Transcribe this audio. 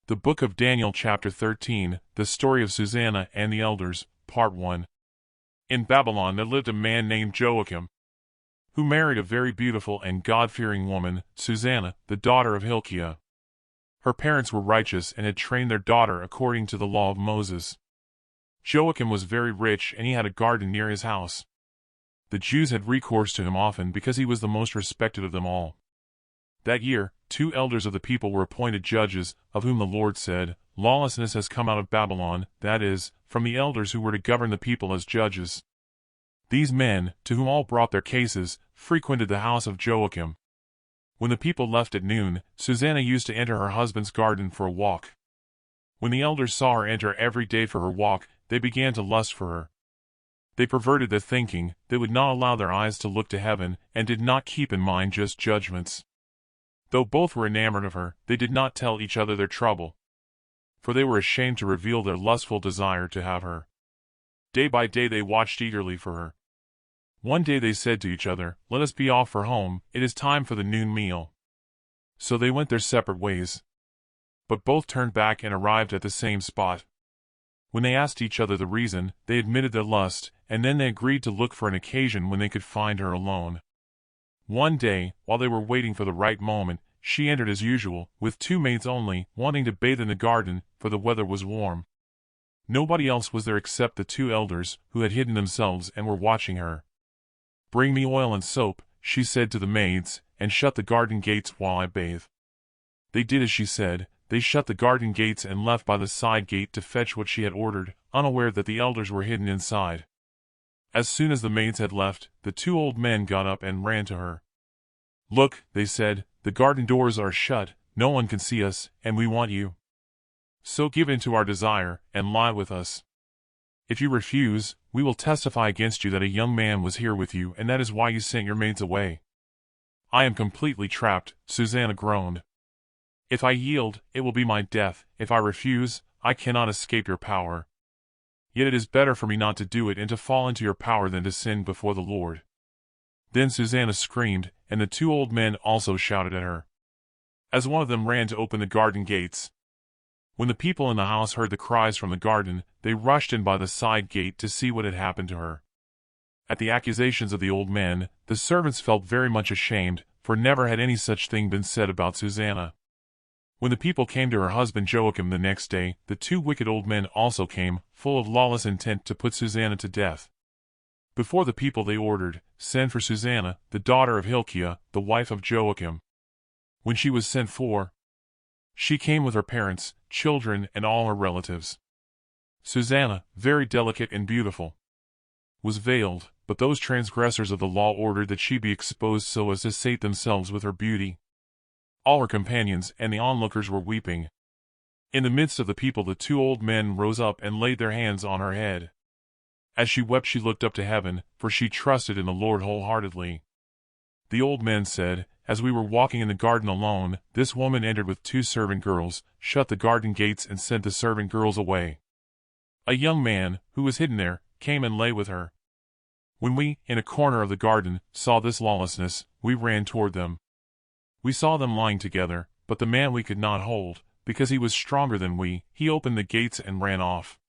The Book of Daniel chapter 13, the story of Susanna and the elders, part 1. In Babylon there lived a man named Joachim, who married a very beautiful and God-fearing woman, Susanna, the daughter of Hilkiah. Her parents were righteous and had trained their daughter according to the law of Moses. Joachim was very rich and he had a garden near his house. The Jews had recourse to him often because he was the most respected of them all. That year, 2 elders of the people were appointed judges, of whom the Lord said, "Lawlessness has come out of Babylon," that is, from the elders who were to govern the people as judges. These men, to whom all brought their cases, frequented the house of Joachim. When the people left at noon, Susanna used to enter her husband's garden for a walk. When the elders saw her enter every day for her walk, they began to lust for her. They perverted their thinking, they would not allow their eyes to look to heaven, and did not keep in mind just judgments. Though both were enamored of her, they did not tell each other their trouble, for they were ashamed to reveal their lustful desire to have her. Day by day they watched eagerly for her. One day they said to each other, "Let us be off for home, it is time for the noon meal." So they went their separate ways. But both turned back and arrived at the same spot. When they asked each other the reason, they admitted their lust, and then they agreed to look for an occasion when they could find her alone. One day, while they were waiting for the right moment, she entered as usual, with 2 maids only, wanting to bathe in the garden, for the weather was warm. Nobody else was there except the 2 elders, who had hidden themselves and were watching her. "Bring me oil and soap," she said to the maids, "and shut the garden gates while I bathe." They did as she said. They shut the garden gates and left by the side gate to fetch what she had ordered, unaware that the elders were hidden inside. As soon as the maids had left, the 2 old men got up and ran to her. "Look," they said, "the garden doors are shut, no one can see us, and we want you. So give in to our desire, and lie with us. If you refuse, we will testify against you that a young man was here with you, and that is why you sent your maids away." "I am completely trapped," Susanna groaned. "If I yield, it will be my death. If I refuse, I cannot escape your power. Yet it is better for me not to do it and to fall into your power than to sin before the Lord." Then Susanna screamed, and the 2 old men also shouted at her, as one of them ran to open the garden gates. When the people in the house heard the cries from the garden, they rushed in by the side gate to see what had happened to her. At the accusations of the old men, the servants felt very much ashamed, for never had any such thing been said about Susanna. When the people came to her husband Joachim the next day, the 2 wicked old men also came, full of lawless intent to put Susanna to death. Before the people they ordered, "Send for Susanna, the daughter of Hilkiah, the wife of Joachim." When she was sent for, she came with her parents, children, and all her relatives. Susanna, very delicate and beautiful, was veiled, but those transgressors of the law ordered that she be exposed so as to sate themselves with her beauty. All her companions and the onlookers were weeping. In the midst of the people the 2 old men rose up and laid their hands on her head. As she wept she looked up to heaven, for she trusted in the Lord wholeheartedly. The old men said, "As we were walking in the garden alone, this woman entered with 2 servant girls, shut the garden gates and sent the servant girls away. A young man, who was hidden there, came and lay with her. When we, in a corner of the garden, saw this lawlessness, we ran toward them. We saw them lying together, but the man we could not hold, because he was stronger than we. He opened the gates and ran off.